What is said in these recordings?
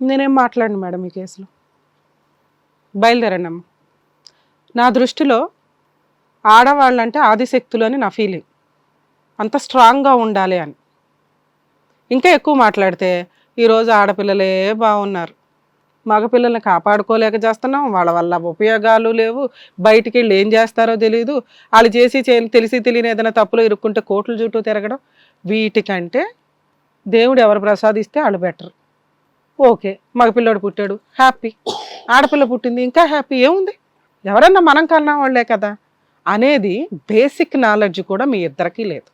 నేనేం మాట్లాడను మేడం ఈ కేసులో. బయలుదేరండి అమ్మ. నా దృష్టిలో ఆడవాళ్ళంటే ఆదిశక్తులు అని నా ఫీలింగ్. అంత స్ట్రాంగ్గా ఉండాలి అని. ఇంకా ఎక్కువ మాట్లాడితే ఈరోజు ఆడపిల్లలే బాగున్నారు, మగపిల్లల్ని కాపాడుకోలేక చేస్తున్నాం, వాళ్ళ వల్ల ఉపయోగాలు లేవు, బయటికి వెళ్ళి ఏం చేస్తారో తెలియదు, వాళ్ళు చేసి తెలిసి తెలియని ఏదైనా తప్పులో ఇరుక్కుంటే కోట్ల చుట్టూ తిరగడం. వీటికంటే దేవుడు ఎవరు ప్రసాదిస్తే వాళ్ళు బెటర్. ఓకే, మగపిల్లోడు పుట్టాడు, హ్యాపీ. ఆడపిల్ల పుట్టింది, ఇంకా హ్యాపీ. ఏముంది, ఎవరన్నా మనం కన్నా వాళ్ళే కదా అనేది బేసిక్ నాలెడ్జ్ కూడా మీ ఇద్దరికీ లేదు.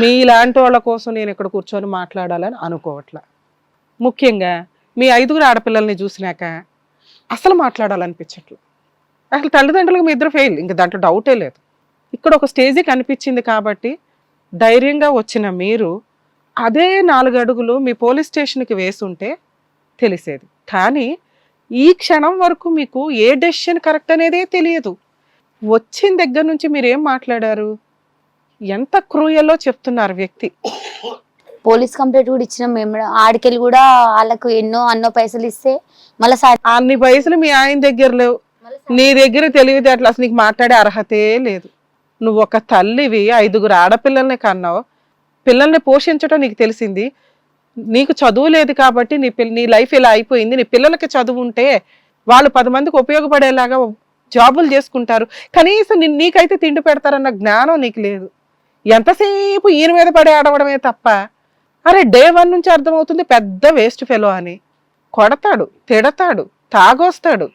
మీలాంటి వాళ్ళ కోసం నేను ఇక్కడ కూర్చొని మాట్లాడాలని అనుకోవట్లే. ముఖ్యంగా మీ 5 ఆడపిల్లల్ని చూసినాక అసలు మాట్లాడాలనిపించట్లేదు. అసలు తల్లిదండ్రులకు మీ ఇద్దరు ఫెయిల్, ఇంక దాంట్లో డౌటే లేదు. ఇక్కడ ఒక స్టేజ్కి అనిపించింది కాబట్టి ధైర్యంగా వచ్చిన మీరు అదే 4 అడుగులు మీ పోలీస్ స్టేషన్కి వేసుంటే తెలిసేది. కానీ ఈ క్షణం వరకు మీకు ఏ డెసిషన్ కరెక్ట్ అనేదే తెలియదు. వచ్చిన దగ్గర నుంచి మీరు ఏం మాట్లాడారు, ఎంత క్రూయల్లో చెప్తున్నారు వ్యక్తి. పోలీస్ కంప్లైంట్ కూడా ఇచ్చినాం మేము. ఆడికెళ్ళి కూడా వాళ్ళకు అన్నో పైసలు ఇస్తే మళ్ళీ అన్ని పైసలు మీ ఆయన దగ్గర లేవు, నీ దగ్గర తెలివితే అట్లా అసలు నీకు మాట్లాడే అర్హతే లేదు. నువ్వు ఒక తల్లివి, 5 ఆడపిల్లల్ని కన్నావు, పిల్లల్ని పోషించడం నీకు తెలిసింది. నీకు చదువు లేదు కాబట్టి నీ లైఫ్ ఇలా అయిపోయింది. నీ పిల్లలకి చదువు ఉంటే వాళ్ళు 10 మందికి ఉపయోగపడేలాగా జాబులు చేసుకుంటారు, కనీసం నీకైతే తిండి పెడతారన్న జ్ఞానం నీకు లేదు. ఎంతసేపు ఈయన మీద పడే ఆడవడమే తప్ప, అరే డే 1 నుంచి అర్థమవుతుంది పెద్ద వేస్ట్ ఫెలో అని. కొడతాడు, తిడతాడు, తాగొస్తాడు,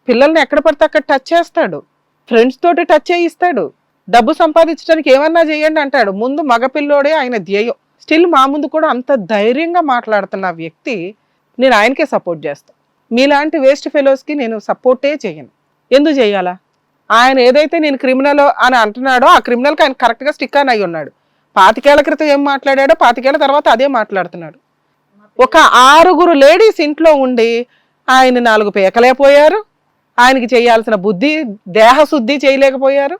పిల్లల్ని ఎక్కడ పడితే అక్కడ టచ్ చేస్తాడు, ఫ్రెండ్స్ తోటి టచ్ చేయిస్తాడు, డబ్బు సంపాదించడానికి ఏమన్నా చేయండి అంటాడు. ముందు మగపిల్లోడే ఆయన ధ్యేయం. స్టిల్ మా ముందు కూడా అంత ధైర్యంగా మాట్లాడుతున్న వ్యక్తి నేను ఆయనకే సపోర్ట్ చేస్తాను. మీలాంటి వేస్ట్ ఫెలోస్కి నేను సపోర్టే చేయను. ఎందుకు చేయాలా? ఆయన ఏదైతే నేను క్రిమినల్ అని అంటున్నాడో ఆ క్రిమినల్కి ఆయన కరెక్ట్గా స్టిక్ అని అయి ఉన్నాడు. 25 ఏళ్ల క్రితం ఏం మాట్లాడాడో 25 ఏళ్ల తర్వాత అదే మాట్లాడుతున్నాడు. ఒక 6 లేడీస్ ఇంట్లో ఉండి ఆయన 4 పీకలేకపోయారు, ఆయనకి చేయాల్సిన బుద్ధి దేహశుద్ధి చేయలేకపోయారు.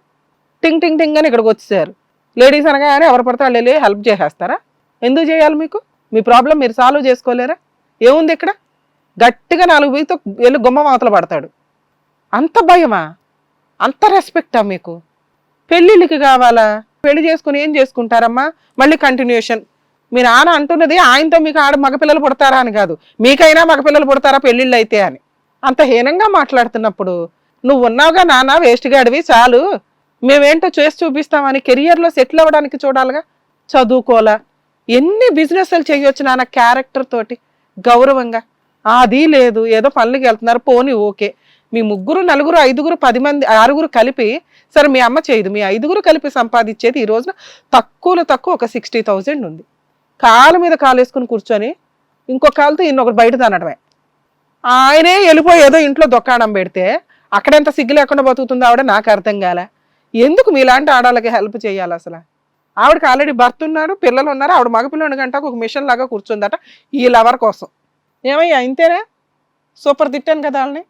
టింగ్ టింగ్ టింగ్ అని ఇక్కడికి వచ్చేసారు. లేడీస్ అనగానే ఎవరు పడితే వాళ్ళు వెళ్ళి హెల్ప్ చేసేస్తారా? ఎందుకు చేయాలి? మీ ప్రాబ్లం మీరు సాల్వ్ చేసుకోలేరా? ఏముంది ఇక్కడ? గట్టిగా 4 వీతో వెళ్ళి గుమ్మ మాతలు పడతాడు. అంత భయమా? అంత రెస్పెక్టా మీకు? పెళ్ళిళ్ళకి కావాలా? పెళ్లి చేసుకుని ఏం చేసుకుంటారమ్మా? మళ్ళీ కంటిన్యూషన్. మీ నాన్న అంటున్నది ఆయనతో మీకు మగపిల్లలు పుడతారా అని కాదు, మీకైనా మగపిల్లలు పుడతారా పెళ్ళిళ్ళు అయితే అని. అంత హీనంగా మాట్లాడుతున్నప్పుడు నువ్వు ఉన్నావుగా నాన్న వేస్ట్ గాడివి, చాలు మేమేంటో చేసి చూపిస్తామని కెరియర్లో సెటిల్ అవ్వడానికి చూడాలిగా. చదువుకోలా, ఎన్ని బిజినెస్లు చేయొచ్చు నాన్న క్యారెక్టర్ తోటి గౌరవంగా. అది లేదు, ఏదో పనులకి వెళ్తున్నారు, పోనీ ఓకే. మీ 3, 4, 5, 10 మంది 6 కలిపి, సరే మీ అమ్మ చేయదు, మీ 5 కలిపి సంపాదించేది ఈ రోజున తక్కువలో తక్కువ ఒక 60,000 ఉంది. కాలు మీద కాలు వేసుకుని కూర్చొని ఇంకొక కాలుతో ఇన్నొకటి బయట తనడమే. ఆయనే వెళ్ళిపోయి ఏదో ఇంట్లో దొక్కాడం పెడితే అక్కడెంత సిగ్గు లేకుండా బతుకుతుందో ఆవిడ నాకు అర్థం కాలే. ఎందుకు మీలాంటి ఆడవాళ్ళకి హెల్ప్ చేయాలి? అసలు ఆవిడకి ఆల్రెడీ భర్త ఉన్నాడు, పిల్లలు ఉన్నారు, ఆవిడ మగపిల్లని గంటకు ఒక మిషన్ లాగా కూర్చుందట ఈ లవర్ కోసం. ఏమయ్యా ఇంతేనా? సూపర్ తిట్టాను కదా వాళ్ళని.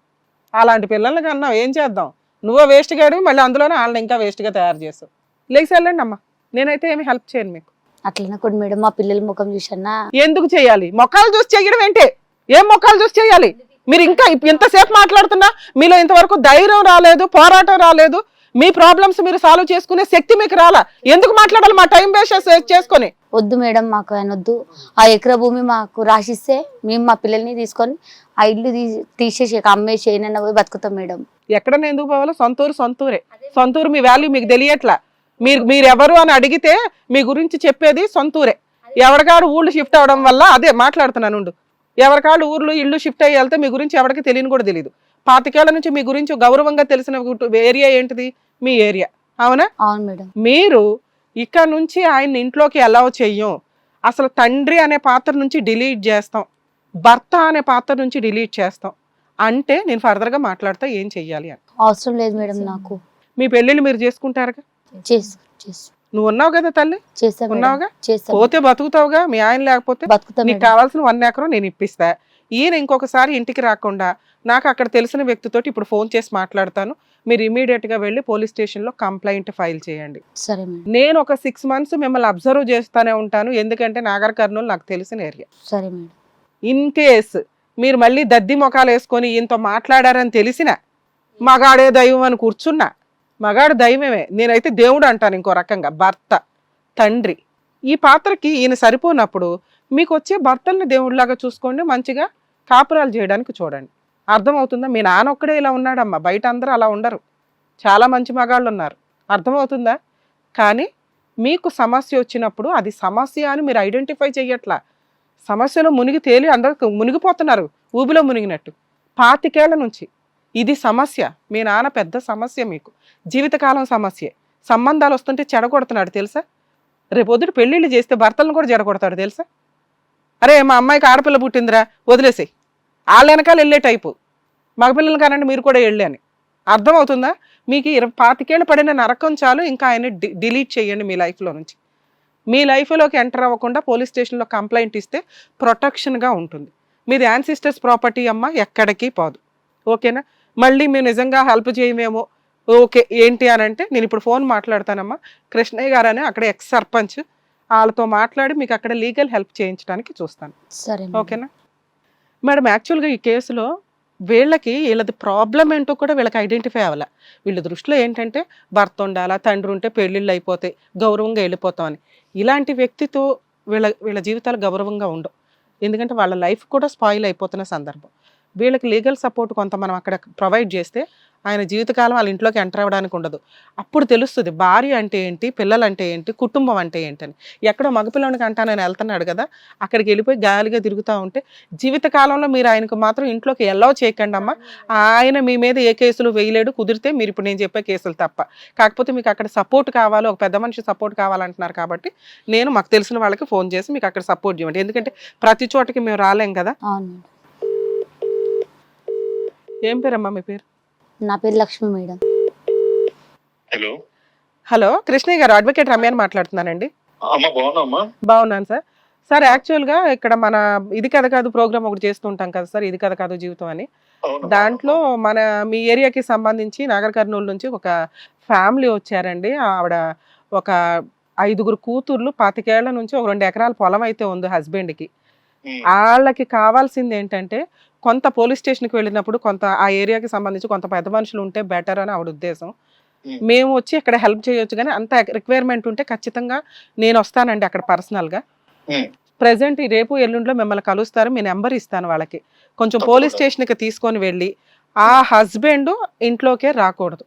అలాంటి పిల్లల్ని కన్నా ఏం చేద్దాం? నువ్వో వేస్ట్ గాడు, మళ్ళీ అందులోనే వాళ్ళని ఇంకా వేస్ట్గా తయారు చేస్తావు. లేచి వెళ్ళండి అమ్మా, నేనైతే ఏమి హెల్ప్ చేయను మీకు. అట్లనే కూడా మేడం మా పిల్లల ముఖం చూసన్నా. ఎందుకు చేయాలి? మొక్కలు చూసి చేయడం ఏంటి? ఏం మొక్కలు చూసి చేయాలి? మీరు ఇంకా ఎంతసేపు మాట్లాడుతున్నా మీలో ఇంతవరకు ధైర్యం రాలేదు, పోరాటం రాలేదు, మీ ప్రాబ్లమ్స్ మీరు సాల్వ్ చేసుకునే శక్తి మీకు రాలా. ఎందుకు మాట్లాడాలి? మా టైం వేస్ట్ చేసుకొని. వద్దు మేడం, మాకు ఆయన వద్దు. ఆ ఎకరా భూమి మాకు రాసిస్తే మేము మా పిల్లల్ని తీసుకొని ఆ ఇల్లు తీసేసి అమ్మేసి ఏనన్నా పోయి బతుకుతాం మేడం. ఎక్కడన్నా ఎందుకు పోవాలో? సొంతూరే. సొంతూరు మీ వాల్యూ మీకు తెలియట్లా. మీరెవరు అని అడిగితే మీ గురించి చెప్పేది సొంతూరే. ఎవరికాడు ఊళ్ళు షిఫ్ట్ అవడం వల్ల అదే మాట్లాడుతున్నాను. ఎవరికాడు ఊర్లు ఇల్లు షిఫ్ట్ అయ్యి వెళ్తే మీ గురించి ఎవరికి తెలియని కూడా తెలియదు. 25 ఏళ్ల నుంచి మీ గురించి గౌరవంగా తెలిసిన ఏరియా ఏంటిది? మీ ఏరియా. అవునా? అవును మేడం. మీరు ఇక్కడ నుంచి ఆయన ఇంట్లోకి అలౌ చెయ్యం. అసలు తండ్రి అనే పాత్ర నుంచి డిలీట్ చేస్తాం, భర్త అనే పాత్ర నుంచి డిలీట్ చేస్తాం అంటే నేను ఫర్దర్గా మాట్లాడతా ఏం చెయ్యాలి అని. అవసరం లేదు మేడం నాకు. మీ పెళ్ళిళ్ళు మీరు చేసుకుంటారుగా? నువ్వు ఉన్నావు కదా తల్లి, ఉన్నావుగా, పోతే బతుకుతావుగా. మీ ఆయన లేకపోతే నీకు కావాల్సిన 1 ఎకరం నేను ఇప్పిస్తా. ఈయన ఇంకొకసారి ఇంటికి రాకుండా నాకు అక్కడ తెలిసిన వ్యక్తితోటి ఇప్పుడు ఫోన్ చేసి మాట్లాడతాను. మీరు ఇమీడియట్ గా వెళ్ళి పోలీస్ స్టేషన్ లో కంప్లైంట్ ఫైల్ చేయండి. నేను ఒక 6 months మిమ్మల్ని అబ్జర్వ్ చేస్తానే ఉంటాను, ఎందుకంటే నాగర్ కర్నూలు నాకు తెలిసిన ఏరియా. ఇన్ కేస్ మీరు మళ్ళీ దద్ది మొఖాలు వేసుకొని ఈయనతో మాట్లాడారని తెలిసిన మగాడే దైవం అని కూర్చున్నా, మగాడు దైవమే, నేనైతే దేవుడు అంటాను ఇంకో రకంగా, భర్త తండ్రి. ఈ పాత్రకి ఈయన సరిపోనప్పుడు మీకు వచ్చే భర్తల్ని దేవుడిలాగా చూసుకోండి, మంచిగా కాపురాలు చేయడానికి చూడండి. అర్థమవుతుందా? మీ నాన్న ఒక్కడే ఇలా ఉన్నాడమ్మా, బయట అందరూ అలా ఉండరు, చాలా మంచి మగాళ్ళు ఉన్నారు. అర్థమవుతుందా? కానీ మీకు సమస్య వచ్చినప్పుడు అది సమస్య అని మీరు ఐడెంటిఫై చెయ్యట్లా, సమస్యలో మునిగి తేలి అందరూ మునిగిపోతున్నారు ఊబిలో మునిగినట్టు 25 ఏళ్ల నుంచి. ఇది సమస్య, మీ నాన్న పెద్ద సమస్య, మీకు జీవితకాలం సమస్యే. సంబంధాలు వస్తుంటే చెడగొడుతున్నాడు తెలుసా, రేపొద్దుట పెళ్ళిళ్ళు చేస్తే భర్తలను కూడా చెడగొడతాడు తెలుసా. అరే మా అమ్మాయికి ఆడపిల్ల పుట్టిందిరా వదిలేసేయి, వాళ్ళ వెనకాల వెళ్ళే టైపు, మగపిల్లలు కానండి మీరు కూడా వెళ్ళి అని. అర్థమవుతుందా? మీకు 25 ఏళ్ళు పడిన నరకం చాలు, ఇంకా ఆయన డిలీట్ చేయండి మీ లైఫ్లో నుంచి. మీ లైఫ్లోకి ఎంటర్ అవ్వకుండా పోలీస్ స్టేషన్లో కంప్లైంట్ ఇస్తే ప్రొటెక్షన్గా ఉంటుంది. మీది యాన్సిస్టర్స్ ప్రాపర్టీ అమ్మ, ఎక్కడికి పోదు. ఓకేనా? మళ్ళీ మేము నిజంగా హెల్ప్ చేయమేమో, ఓకే ఏంటి అని అంటే నేను ఇప్పుడు ఫోన్ మాట్లాడతానమ్మా, కృష్ణయ్య గారు అని అక్కడ ఎక్స్ సర్పంచ్, వాళ్ళతో మాట్లాడి మీకు అక్కడ లీగల్ హెల్ప్ చేయించడానికి చూస్తాను. సరే ఓకేనా మేడం? యాక్చువల్గా ఈ కేసులో వీళ్ళది ప్రాబ్లం ఏంటో కూడా వీళ్ళకి ఐడెంటిఫై అవ్వాల. వీళ్ళ దృష్టిలో ఏంటంటే భర్త ఉండాలా, తండ్రి ఉంటే పెళ్ళిళ్ళు అయిపోతాయి, గౌరవంగా వెళ్ళిపోతామని. ఇలాంటి వ్యక్తితో వీళ్ళ జీవితాలు గౌరవంగా ఉండవు, ఎందుకంటే వాళ్ళ లైఫ్ కూడా స్పాయిల్ అయిపోతున్న సందర్భం. వీళ్ళకి లీగల్ సపోర్ట్ కొంత మనం అక్కడ ప్రొవైడ్ చేస్తే ఆయన జీవితకాలం వాళ్ళ ఇంట్లోకి ఎంటర్ అవ్వడానికి ఉండదు. అప్పుడు తెలుస్తుంది భార్య అంటే ఏంటి, పిల్లలు అంటే ఏంటి, కుటుంబం అంటే ఏంటని. ఎక్కడో మగపిల్లడికి అంటానని వెళ్తున్నాడు కదా, అక్కడికి వెళ్ళిపోయి గాలిగా తిరుగుతూ ఉంటే జీవితకాలంలో మీరు ఆయనకు మాత్రం ఇంట్లోకి ఎల్లో చేయకండి అమ్మా. ఆయన మీ మీద ఏ కేసులు వేయలేడు, కుదిరితే మీరు ఇప్పుడు నేను చెప్పే కేసులు తప్ప. కాకపోతే మీకు అక్కడ సపోర్ట్ కావాలి, ఒక పెద్ద మనిషి సపోర్ట్ కావాలంటున్నారు కాబట్టి నేను మాకు తెలిసిన వాళ్ళకి ఫోన్ చేసి మీకు అక్కడ సపోర్ట్ చేయండి, ఎందుకంటే ప్రతి చోటకి మేము రాలేం కదా. ఏం పేరమ్మా మీ పేరు? నా పేరు Lakshmi madam. Hello hello, Krishnayya గారు, అడ్వకేట్ రమ్యాని మాట్లాడుతున్నానండి. బాగున్నాను సార్. సార్ యాక్చువల్గా ఇక్కడ మన ఇది కథ కాదు ప్రోగ్రామ్ ఒకటి చేస్తుంటాం కదా సార్, ఇది కథ కాదు జీవితం అని. దాంట్లో మీ ఏరియాకి సంబంధించి నాగర్ కర్నూలు నుంచి ఒక ఫ్యామిలీ వచ్చారండి. ఆవిడ ఒక 5 కూతుర్లు, 25 ఏళ్ల నుంచి ఒక 2 ఎకరాల పొలం అయితే ఉంది హస్బెండ్కి. వాళ్ళకి కావాల్సింది ఏంటంటే కొంత పోలీస్ స్టేషన్కి వెళ్ళినప్పుడు కొంత ఆ ఏరియాకి సంబంధించి కొంత పెద్ద మనుషులు ఉంటే బెటర్ అని ఆవిడ ఉద్దేశం. మేము వచ్చి ఇక్కడ హెల్ప్ చేయొచ్చు, కానీ అంత రిక్వైర్మెంట్ ఉంటే ఖచ్చితంగా నేను వస్తానండి అక్కడ పర్సనల్గా. ప్రెసెంట్ రేపు ఎల్లుండిలో మిమ్మల్ని కలుస్తారు, మీ నెంబర్ ఇస్తాను వాళ్ళకి. కొంచెం పోలీస్ స్టేషన్కి తీసుకొని వెళ్ళి ఆ హస్బెండ్ ఇంట్లోకే రాకూడదు.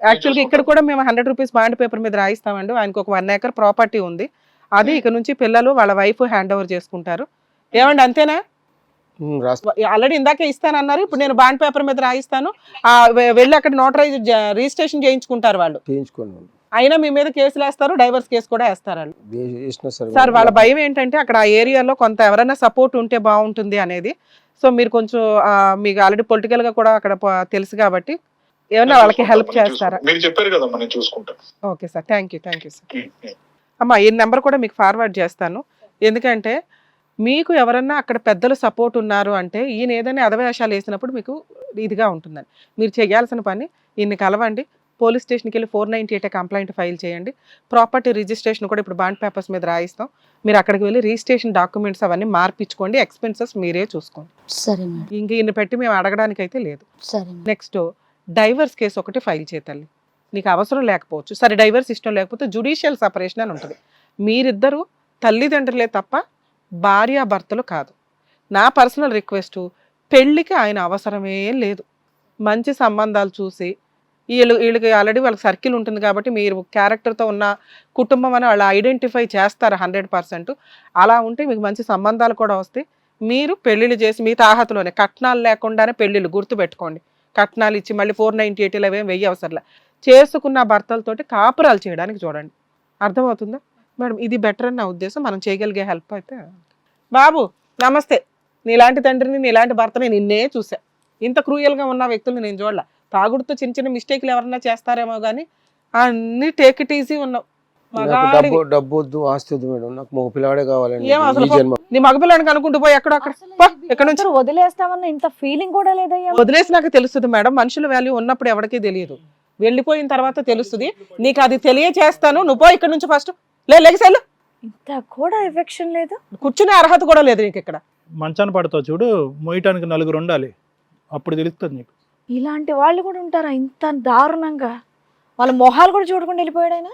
యాక్చువల్గా ఇక్కడ కూడా మేము 100 రూపీస్ బాండ్ పేపర్ మీద రాయిస్తామండి. ఆయనకు ఒక 1 ఏకర్ ప్రాపర్టీ ఉంది, అది ఇక నుంచి పిల్లలు వాళ్ళ వైఫ్ హ్యాండ్ ఓవర్ చేసుకుంటారు. ఏమండి అంతేనా? ఆల్రెడీ ఇందాకే ఇస్తానన్నారు, ఇప్పుడు నేను బాండ్ పేపర్ మీద రాయిస్తాను, వెళ్ళి అక్కడ నోటరైజ్ రిజిస్ట్రేషన్ చేయించుకుంటారు వాళ్ళు. అయినా మీ మీద కేసులు వేస్తారు, డైవర్స్ కేసు కూడా వేస్తారు వాళ్ళు. సార్ వాళ్ళ భయం ఏంటంటే అక్కడ ఆ ఏరియాలో కొంత ఎవరైనా సపోర్ట్ ఉంటే బాగుంటుంది అనేది. సో మీరు కొంచెం మీకు ఆల్రెడీ పొలిటికల్ గా కూడా అక్కడ తెలుసు కాబట్టి ఏమన్నా వాళ్ళకి హెల్ప్ చేస్తారా? Okay sir, thank you sir. అమ్మా ఈ నెంబర్ కూడా మీకు ఫార్వర్డ్ చేస్తాను, ఎందుకంటే మీకు ఎవరన్నా అక్కడ పెద్దలు సపోర్ట్ ఉన్నారు అంటే ఈయన ఏదైనా అధవేషాలు వేసినప్పుడు మీకు ఇదిగా ఉంటుందని. మీరు చేయాల్సిన పని ఈయన్ని కలవండి, పోలీస్ స్టేషన్కి వెళ్ళి 498 కంప్లైంట్ ఫైల్ చేయండి. ప్రాపర్టీ రిజిస్ట్రేషన్ కూడా ఇప్పుడు బాండ్ పేపర్స్ మీద రాయిస్తాం, మీరు అక్కడికి వెళ్ళి రిజిస్ట్రేషన్ డాక్యుమెంట్స్ అవన్నీ మార్పించుకోండి, ఎక్స్పెన్సెస్ మీరే చూసుకోండి. సరే. ఇంక ఈయన పెట్టి మేము అడగడానికి అయితే లేదు. సరే. నెక్స్ట్ డైవర్స్ కేసు ఒకటి ఫైల్ చేయాలి, నీకు అవసరం లేకపోవచ్చు, సరే డైవర్స్ ఇష్టం లేకపోతే జుడిషియల్ సపరేషన్ అని ఉంటుంది. మీరిద్దరూ తల్లిదండ్రులే తప్ప భార్యాభర్తలు కాదు. నా పర్సనల్ రిక్వెస్ట్, పెళ్ళికి ఆయన అవసరమే లేదు. మంచి సంబంధాలు చూసి వీళ్ళకి ఆల్రెడీ వాళ్ళకి సర్కిల్ ఉంటుంది కాబట్టి మీరు క్యారెక్టర్తో ఉన్న కుటుంబం అని వాళ్ళు ఐడెంటిఫై చేస్తారు 100%. అలా ఉంటే మీకు మంచి సంబంధాలు కూడా వస్తాయి. మీరు పెళ్ళిళ్ళు చేసి మీ తాహతలోనే, కట్నాలు లేకుండానే పెళ్ళిళ్ళు, గుర్తుపెట్టుకోండి. కట్నాలు ఇచ్చి మళ్ళీ 498 అవేం వెయ్యి అవసరంలే. చేసుకున్న భర్తలతోటి కాపురాలు చేయడానికి చూడండి. అర్థమవుతుందా మేడం? ఇది బెటర్ అని నా ఉద్దేశం. మనం చేయగలిగే హెల్ప్ అయితే. బాబు నమస్తే, నీలాంటి తండ్రిని నీలాంటి భర్తని నిన్నే చూసా. ఇంత క్రూయల్గా ఉన్న వ్యక్తులు నేను చూడలే. తాగుడుతో చిన్న చిన్న మిస్టేక్లు ఎవరన్నా చేస్తారేమో కానీ అన్ని టేక్ ఇట్ ఈజీ ఉన్నావు. డబ్బు వద్దు, ఆస్తి వద్దు మేడం, నాకు మగ పిల్లాడే కావాలండి. నీ మగపిల్లాడికి అనుకుంటూ పోయి ఎక్కడ నుంచి వదిలేస్తామన్న ఇంత ఫీలింగ్ కూడా లేదయ్యా. వదిలేసి నాకు తెలుస్తుంది మేడం, మనుషుల వాల్యూ ఉన్నప్పుడు ఎవరికీ తెలియదు, వెళ్ళిపోయిన తర్వాత తెలుస్తుంది. నీకు అది తెలియచేస్తాను, నువ్వు పోయి ఇక్కడ నుంచి ఫస్ట్ లేగసెళ్ళు. ఇంత కూడా ఎఫెక్షన్ లేదు, కూర్చునే అర్హత కూడా లేదు నీకు ఇక్కడ. మంచాన పడతావు చూడు, మోయటానికి నలుగురు ఉండాలి, అప్పుడు తెలుస్తుంది నీకు. ఇలాంటి వాళ్ళు కూడా ఉంటారా ఇంత దారుణంగా? వాళ్ళ మొహాలు కూడా చూడకుండా వెళ్ళిపోయాడు ఆయన.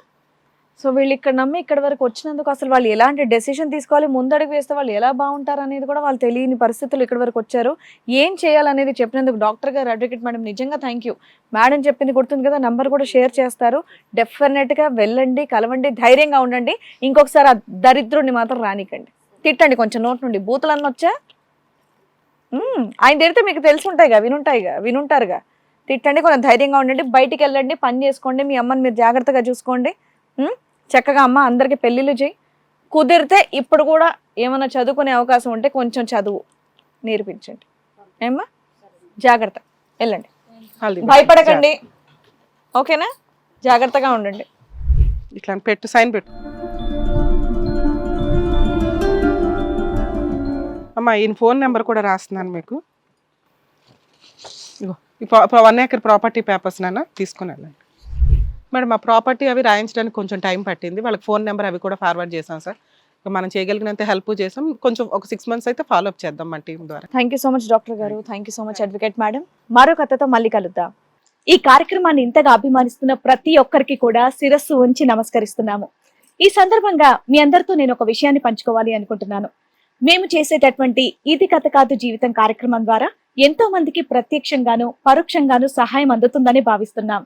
సో వీళ్ళు ఇక్కడ నమ్మి ఇక్కడ వరకు వచ్చినందుకు అసలు వాళ్ళు ఎలాంటి డెసిషన్ తీసుకోవాలి, ముందడుగు వేస్తే వాళ్ళు ఎలా బాగుంటారు అనేది కూడా వాళ్ళు తెలియని పరిస్థితులు ఇక్కడ వరకు వచ్చారు. ఏం చేయాలనేది చెప్పినందుకు డాక్టర్ గారు, అడ్వకేట్ మేడం నిజంగా థ్యాంక్ యూ. మేడం చెప్పింది గుర్తుంది కదా, నంబర్ కూడా షేర్ చేస్తారు. డెఫినెట్గా వెళ్ళండి, కలవండి, ధైర్యంగా ఉండండి. ఇంకొకసారి ఆ దరిద్రుడిని మాత్రం రానికండి, తిట్టండి. కొంచెం నోట్ నుండి బూతులన్నీ వచ్చా ఆయన తిడితే మీకు తెలిసి ఉంటాయిగా, వినుంటారుగా. తిట్టండి, కొంచెం ధైర్యంగా ఉండండి, బయటికి వెళ్ళండి, పని చేసుకోండి, మీ అమ్మని మీరు జాగ్రత్తగా చూసుకోండి. చక్కగా అమ్మ అందరికి పెళ్ళిళ్ళు చేయి. కుదిరితే ఇప్పుడు కూడా ఏమైనా చదువుకునే అవకాశం ఉంటే కొంచెం చదువు నేర్పించండి. ఏమ్మా జాగ్రత్త, వెళ్ళండి, భయపడకండి, ఓకేనా? జాగ్రత్తగా ఉండండి. ఇట్లా పెట్టు, సైన్ పెట్టు అమ్మా. ఈయన ఫోన్ నెంబర్ కూడా రాస్తున్నాను మీకు. ఇగో 1 acre ప్రాపర్టీ పేపర్స్ నాన్న తీసుకుని వెళ్ళండి మేడం. ఆ ప్రాపర్టీ అవి రాయించడానికి కొంచెం టైం పట్టింది, వాళ్ళకి ఫోన్ నెంబర్ అవి కూడా ఫార్వర్డ్ చేసాం సార్. మనం చేయగలిగినంత హెల్ప్ చేసాం, కొంచెం ఒక 6 months అయితే ఫాలో అప్ చేద్దాం మన టీం ద్వారా. Thank you so much doctor గారు, thank you so much advocate madam. మరో కథతో మళ్ళీ కలుద్దాం. ఈ కార్యక్రమాన్ని ఇంతగా అభిమానిస్తున్న ప్రతి ఒక్కరికి కూడా శిరస్సు ఉంచి నమస్కరిస్తున్నాము. ఈ సందర్భంగా మీ అందరితో నేను ఒక విషయాన్ని పంచుకోవాలి అనుకుంటున్నాను. మేము చేసేటటువంటి ఇది కథ కాదు జీవితం కార్యక్రమం ద్వారా ఎంతో మందికి ప్రత్యక్షంగాను పరోక్షంగాను సహాయం అందుతుందని భావిస్తున్నాం.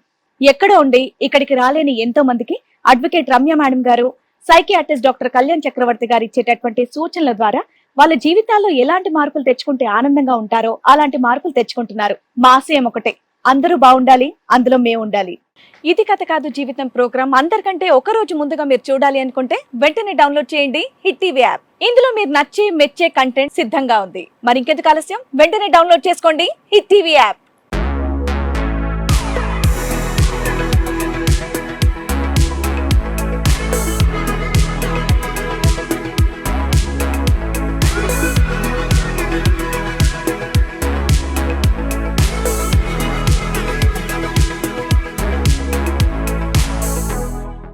ఎక్కడో ఉండి ఇక్కడికి రాలేని ఎంతో మందికి అడ్వకేట్ రమ్య మేడం గారు, సైకియాట్రిస్ట్ డాక్టర్ కళ్యాణ్ చక్రవర్తి గారు ఇచ్చేటటువంటి సూచనల ద్వారా వాళ్ళ జీవితాల్లో ఎలాంటి మార్పులు తెచ్చుకుంటే ఆనందంగా ఉంటారో అలాంటి మార్పులు తెచ్చుకుంటున్నారు. మా ఆశయం ఒకటే, అందరూ బాగుండాలి, అందులో మేము ఉండాలి. ఇది కథ కాదు జీవితం ప్రోగ్రామ్ అందరికంటే ఒక రోజు ముందుగా మీరు చూడాలి అనుకుంటే వెంటనే డౌన్లోడ్ చేయండి హిట్ టీవీ యాప్. ఇందులో మీరు నచ్చే మెచ్చే కంటెంట్ సిద్ధంగా ఉంది. మరి ఇంకెందుకు ఆలస్యం, వెంటనే డౌన్లోడ్ చేసుకోండి హిట్ టీవీ యాప్.